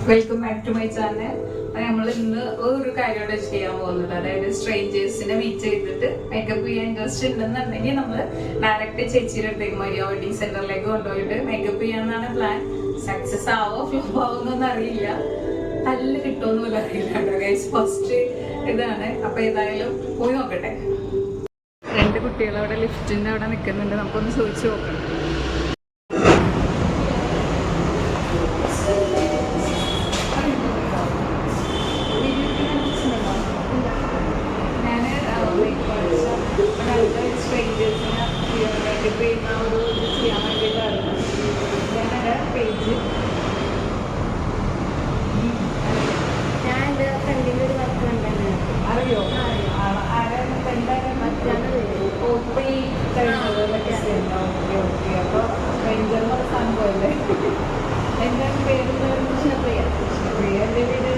Welcome back to my channel. നമ്മൾ ഇന്ന് ഒരു കാര്യമാണ് ചെയ്യാൻ പോകുന്നത്, അതായത് സ്ട്രേഞ്ചേഴ്സിനെ മീറ്റ് ചെയ്തിട്ട് മേക്കപ്പ് ചെയ്യാൻ ഇൻട്രസ്റ്റ് ഉണ്ടെന്നുണ്ടെങ്കിൽ നമ്മൾ ഡയറക്റ്റ് ചേച്ചിയുടെ അടുത്തേക്ക് മരിയ വെഡിങ് സെന്ററിലേക്ക് കൊണ്ടുപോയിട്ട് മേക്കപ്പ് ചെയ്യാന്നാണ് പ്ലാൻ. സക്സസ് ആവോ ഫ്ലോപ്പ് ആവോന്നൊന്നും അറിയില്ല, നല്ല കിട്ടുമെന്നൊന്നും അറിയില്ല ഗൈസ്. ഫസ്റ്റ് ഇതാണ്. അപ്പൊ ഏതായാലും പോയി നോക്കട്ടെ. രണ്ട് കുട്ടികൾ അവിടെ ലിഫ്റ്റിന്റെ അവിടെ നിൽക്കുന്നുണ്ട്, നമുക്കൊന്ന് ചോദിച്ചു നോക്കണം. ചെയ്യാൻ വേണ്ടിയിട്ടായിരുന്നു ഞാനൊരു പേജ് ഞാൻ എൻ്റെ ഫ്രണ്ടിൻ്റെ ഒരു വർക്ക് കണ്ടായിരുന്നു. അറിയോ? ആരാണ് ഫ്രണ്ടായിരുന്നു? Okay okay. അപ്പോൾ റേഞ്ചർ സംഭവമല്ലേ? എന്താണ് പേര്? കൃഷ്ണപ്രിയ. കൃഷ്ണപ്രിയ. എൻ്റെ വീട്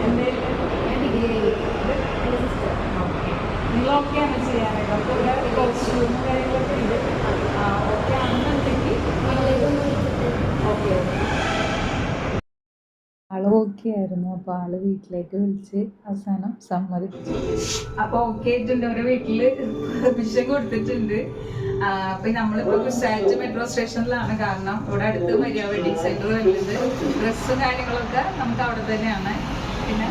എൻ്റെ ഡിഗ്രി എൻ്റെ സിസ്റ്റർ. ഓക്കെ. നിങ്ങൾ ഓക്കെയാണ് ചെയ്യാനായിട്ട്? അപ്പോൾ ഇവിടെ കോസ്റ്റ്യൂമും കാര്യങ്ങളൊക്കെ ഉണ്ട്. ഓക്കെ ആണെന്നുണ്ടെങ്കിൽ ഓക്കെ. ആള് ഓക്കെ ആയിരുന്നു. അപ്പോൾ ആള് വീട്ടിലേക്ക് വിളിച്ച് അവസാനം സമ്മതിപ്പിച്ചു. അപ്പോൾ ഓക്കെ ആയിട്ടുണ്ട്. അവരുടെ വീട്ടില് പെർമിഷൻ കൊടുത്തിട്ടുണ്ട്. അപ്പൊ നമ്മളിപ്പോ കുസാറ്റ് മെട്രോ സ്റ്റേഷനിലാണ്. കാരണം ഇവിടെ അടുത്ത് മരിയ വെഡിങ് സെന്റർ വരുന്നത്. ഡ്രസ്സും കാര്യങ്ങളൊക്കെ നമുക്ക് അവിടെ തന്നെയാണ്. പിന്നെ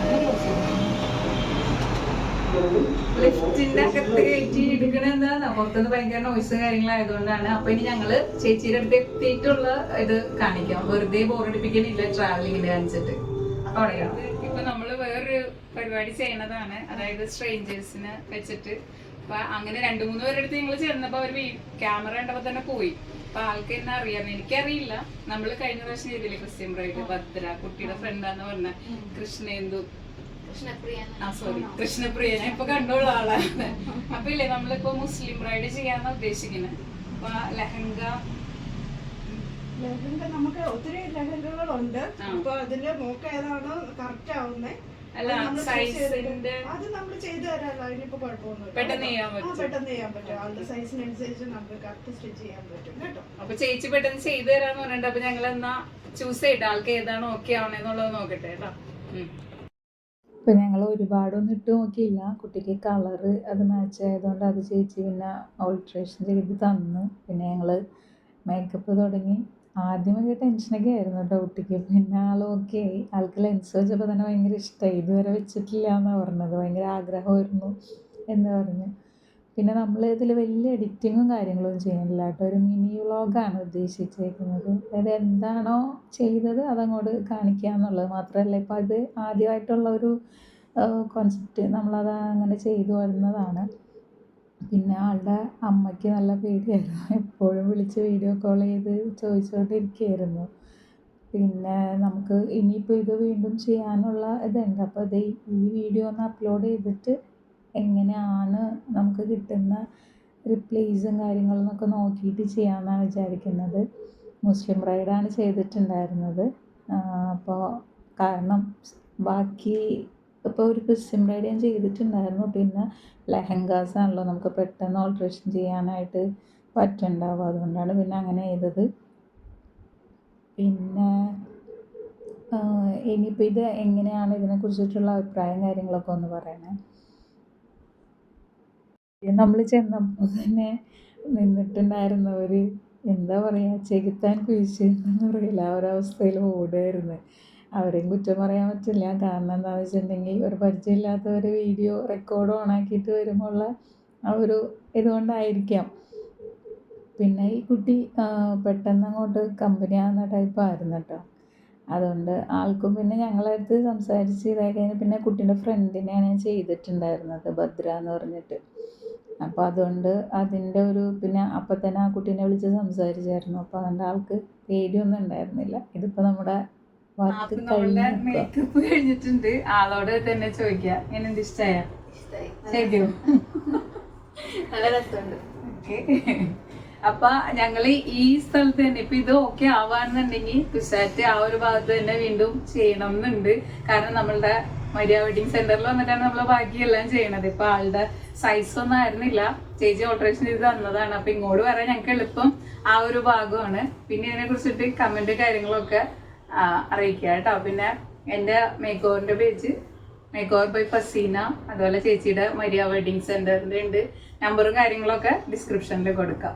ലിഫ്റ്റിന്റെ അകത്ത് കയറ്റി എടുക്കണെന്താ, പുറത്തുനിന്ന് ഭയങ്കര നോയ്സ് കാര്യങ്ങളായതുകൊണ്ടാണ്. അപ്പൊ ഇനി ഞങ്ങള് ചേച്ചിയുടെ അടുത്ത് എത്തിയിട്ടുള്ള ഇത് കാണിക്കാം. വെറുതെ ബോറടിപ്പിക്കണില്ല ട്രാവലിങ്ങിന് കാണിച്ചിട്ട്. പറയാം. ഇപ്പൊ നമ്മള് വേറൊരു പരിപാടി ചെയ്യണതാണ്, അതായത് സ്ട്രേഞ്ചേഴ്സിനെ വെച്ചിട്ട്. അപ്പൊ അങ്ങനെ 2-3 പേരുടെ അടുത്ത് ഞങ്ങൾ ചെന്നപ്പോ അവര് ക്യാമറ കണ്ടപ്പോ തന്നെ പോയി. അപ്പൊ ആൾക്ക് എന്നെ അറിയാം, എനിക്കറിയില്ല. നമ്മള് കഴിഞ്ഞ പ്രാവശ്യം ചെയ്തില്ലേ ക്രിസ്ത്യൻ ബ്രൈഡ്, ഭദ്ര കുട്ടിയുടെ ഫ്രണ്ടാന്ന് പറഞ്ഞ കൃഷ്ണേന്ദു, കൃഷ്ണപ്രിയനെ ഇപ്പൊ കണ്ടുള്ള ആളാണ്. അപ്പൊ ഇല്ലേ നമ്മളിപ്പോ മുസ്ലിം ബ്രൈഡ് ചെയ്യാന്ന ഉദ്ദേശിക്കുന്നത്. അപ്പൊ ലെഹങ്ക നമുക്ക് ഒത്തിരി ലഹങ്കകളുണ്ട്. അപ്പൊ അതില് മോക്ക് ഏതാണോ കറക്റ്റ് ആവുന്നേ അല്ല സൈസിന്റെ അത് നമ്മൾ ചെയ്തു തരാമല്ലോ. അതിനിപ്പോ കുഴപ്പമൊന്നുമില്ല, പെട്ടെന്ന് ചെയ്യാൻ പറ്റും. ആളുടെ സൈസിനനുസരിച്ച് നമുക്ക് കറക്റ്റ് സ്റ്റിച്ച് ചെയ്യാൻ പറ്റും കേട്ടോ. അപ്പൊ ചേച്ചി പെട്ടെന്ന് ചെയ്തു തരാന്ന് പറഞ്ഞിട്ട് അപ്പൊ ഞങ്ങൾ എന്നാ ചൂസ് ചെയ്തിട്ട് ആൾക്ക് ഏതാണോ ഓക്കെ ആവണേന്നുള്ളത് നോക്കട്ടെ കേട്ടോ. ഇപ്പം ഞങ്ങൾ ഒരുപാടൊന്നും ഇട്ട് നോക്കിയില്ല. കുട്ടിക്ക് കളറ് അത് മാച്ച് ആയതുകൊണ്ട് അത് ചേച്ചി പിന്നെ ഓൾട്രേഷൻ ചെയ്ത് തന്നു. പിന്നെ ഞങ്ങൾ മേക്കപ്പ് തുടങ്ങി. ആദ്യമൊക്കെ ടെൻഷനൊക്കെ ആയിരുന്നു കേട്ടോ കുട്ടിക്ക്. പിന്നെ ആൾ ഓക്കെ ആയി. ആൾക്ക് ലെൻസ് വെച്ചപ്പോൾ തന്നെ ഭയങ്കര ഇഷ്ടമായി. ഇതുവരെ വെച്ചിട്ടില്ല എന്നാണ് പറഞ്ഞത്. ഭയങ്കര ആഗ്രഹമായിരുന്നു എന്ന് പറഞ്ഞു. പിന്നെ നമ്മൾ ഇതിൽ വലിയ എഡിറ്റിങ്ങും കാര്യങ്ങളൊന്നും ചെയ്യുന്നില്ല കേട്ടോ. ഒരു മിനി വ്ളോഗാണ് ഉദ്ദേശിച്ചേക്കുന്നത്. അതായത് എന്താണോ ചെയ്തത് അതങ്ങോട്ട് കാണിക്കുക എന്നുള്ളത് മാത്രമല്ല. ഇപ്പം അത് ആദ്യമായിട്ടുള്ള ഒരു കോൺസെപ്റ്റ്. നമ്മളത് അങ്ങനെ ചെയ്തു വരുന്നതാണ്. പിന്നെ ആളുടെ അമ്മയ്ക്ക് നല്ല പേടിയായിരുന്നു. എപ്പോഴും വിളിച്ച് വീഡിയോ കോൾ ചെയ്ത് ചോദിച്ചുകൊണ്ടിരിക്കുകയായിരുന്നു. പിന്നെ നമുക്ക് ഇനിയിപ്പോൾ ഇത് വീണ്ടും ചെയ്യാനുള്ള ഇതുണ്ട്. അപ്പോൾ അത് ഈ വീഡിയോ ഒന്ന് അപ്ലോഡ് ചെയ്തിട്ട് എങ്ങനെയാണ് നമുക്ക് കിട്ടുന്ന റിപ്ലൈസും കാര്യങ്ങളെന്നൊക്കെ നോക്കിയിട്ട് ചെയ്യാമെന്നാണ് വിചാരിക്കുന്നത്. മുസ്ലിം ബ്രൈഡാണ് ചെയ്തിട്ടുണ്ടായിരുന്നത്. അപ്പോൾ കാരണം ബാക്കി ഇപ്പോൾ ഒരു ക്രിസ്ത്യൻ ബ്രൈഡ് ഞാൻ ചെയ്തിട്ടുണ്ടായിരുന്നു. പിന്നെ ലെഹങ്കാസ് ആണല്ലോ നമുക്ക് പെട്ടെന്ന് ഓൾട്രേഷൻ ചെയ്യാനായിട്ട് പറ്റുന്നുണ്ടാവും. അതുകൊണ്ടാണ് പിന്നെ അങ്ങനെ ചെയ്തത്. പിന്നെ ഇനിയിപ്പോൾ ഇത് എങ്ങനെയാണ് ഇതിനെക്കുറിച്ചിട്ടുള്ള അഭിപ്രായം കാര്യങ്ങളൊക്കെ ഒന്ന് പറയണേ. നമ്മൾ ചെന്നപ്പോൾ തന്നെ നിന്നിട്ടുണ്ടായിരുന്നവർ എന്താ പറയുക, ചെകുത്താൻ കുഴിച്ചിരുന്നെന്ന് പറയില്ല, ആ ഒരവസ്ഥയിൽ ഓടുമായിരുന്നു. അവരെയും കുറ്റം പറയാൻ പറ്റില്ല. കാരണം എന്താണെന്ന് വെച്ചിട്ടുണ്ടെങ്കിൽ ഒരു പരിചയമില്ലാത്തവർ വീഡിയോ റെക്കോർഡ് ഓണാക്കിയിട്ട് വരുമ്പോഴുള്ള ആ ഒരു ഇതുകൊണ്ടായിരിക്കാം. പിന്നെ ഈ കുട്ടി പെട്ടെന്ന് അങ്ങോട്ട് കമ്പനിയാകുന്ന ടൈപ്പായിരുന്നു കേട്ടോ. അതുകൊണ്ട് ആൾക്കും പിന്നെ ഞങ്ങളടുത്ത് സംസാരിച്ച് ഇതായി കഴിഞ്ഞാൽ പിന്നെ കുട്ടീൻ്റെ ഫ്രണ്ടിനെയാണ് ഞാൻ ചെയ്തിട്ടുണ്ടായിരുന്നത്, ഭദ്ര എന്ന് പറഞ്ഞിട്ട്. അപ്പോൾ അതുകൊണ്ട് അതിൻ്റെ ഒരു പിന്നെ അപ്പം തന്നെ ആ കുട്ടീനെ വിളിച്ച് സംസാരിച്ചായിരുന്നു. അപ്പോൾ അതുകൊണ്ട് ആൾക്ക് പേടിയൊന്നും ഉണ്ടായിരുന്നില്ല. ഇതിപ്പോൾ നമ്മുടെ വർക്ക് മേക്കപ്പ് കഴിഞ്ഞിട്ടുണ്ട്. ആളോട് തന്നെ ചോദിക്കുക, എങ്ങനെ ഇഷ്ടമായ ശരിയോ? നല്ല രസമുണ്ട്. ഓക്കെ. അപ്പൊ ഞങ്ങള് ഈ സ്ഥലത്ത് തന്നെ ഇപ്പൊ ഇത് ഓക്കെ ആവാന്നുണ്ടെങ്കിൽ കുസാറ്റ് ആ ഒരു ഭാഗത്ത് തന്നെ വീണ്ടും ചെയ്യണം എന്നുണ്ട്. കാരണം നമ്മളുടെ മരിയ വെഡിങ് സെന്ററിൽ വന്നിട്ടാണ് നമ്മൾ ബാക്കിയെല്ലാം ചെയ്യണത്. ഇപ്പൊ ആളുടെ സൈസ് ഒന്നും ആയിരുന്നില്ല, ചേച്ചി ഓൾട്രേഷൻ ചെയ്ത് തന്നതാണ്. അപ്പൊ ഇങ്ങോട്ട് വരാൻ ഞങ്ങൾക്ക് എളുപ്പം ആ ഒരു ഭാഗമാണ്. പിന്നെ ഇതിനെ കുറിച്ചിട്ട് കമന്റ് കാര്യങ്ങളൊക്കെ അറിയിക്കുക കേട്ടോ. പിന്നെ എൻ്റെ മേക്ക് ഓവറിൻ്റെ page make over by Faseena, അതുപോലെ ചേച്ചിയുടെ മരിയ വെഡിങ് സെൻറ്ററിൻ്റെ ഉണ്ട്. നമ്പറും കാര്യങ്ങളൊക്കെ ഡിസ്ക്രിപ്ഷനിൽ കൊടുക്കാം.